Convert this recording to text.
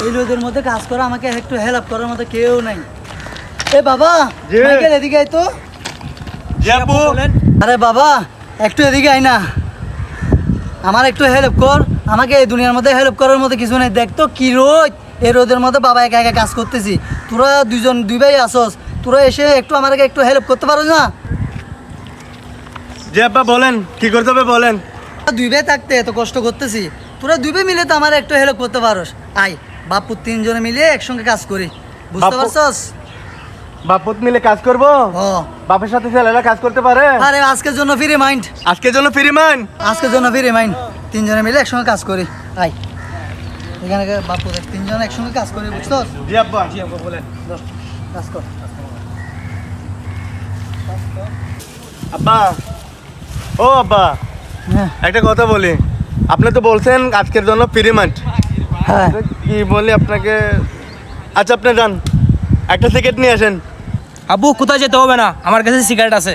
এই রোদের মধ্যে কাজ করা, আমাকে একটু হেল্প করার মতো কেউ নাই। এ বাবা, জি। মাইকেল এদিকে আয় তো। জি আব্বু। আরে বাবা, একটু এদিকে আয় না, আমার একটু হেল্প কর। আমাকে এই দুনিয়ার মধ্যে হেল্প করার মতো কিছু নেই। দেখ তো কি রোদ, এই রোদের মধ্যে বাবা একা একা কাজ করতেছি। তোরা দুই ভাই আসস, তোরা এসে একটু আমাকে একটু হেল্প করতে পারো না? জি আব্বা বলেন, কি করতে হবে বলেন। দুই ভাই থাকতে এত কষ্ট করতেছি, তোরা দুই ভাই মিলে তো আমার একটু হেল্প করতে পারোস। আয় বাপু, তিনজনে মিলে একসঙ্গে কাজ করি, বুঝতে বাপু- পারছস? বাপুত মিলে কাজ করবো? ও বাপের সাথে ছেলেরা কাজ করতে পারে? আরে আজকের জন্য ফ্রি মাইন্ড, আজকের জন্য ফ্রি মান। আজকের জন্য ফ্রি মাইন্ড। তিনজনে মিলে একসঙ্গে কাজ করি। আয় এখানে বাপু দেখ, তিনজনে একসঙ্গে কাজ করি, বুঝছস? জি আব্বা। জি আব্বা বলেন। কাজ কর। আব্বা, ও আব্বা, হ্যাঁ একটা কথা বলি। আপনি তো বলছেন আজকের জন্য ফ্রি মান্থ। হ্যাঁ, কি বলি আপনাকে, আচ্ছা আপনি যান, একটা সিগারেট নিয়ে আসেন। আব্বু কোথায় যেতে হবে না, আমার কাছে সিগারেট আছে।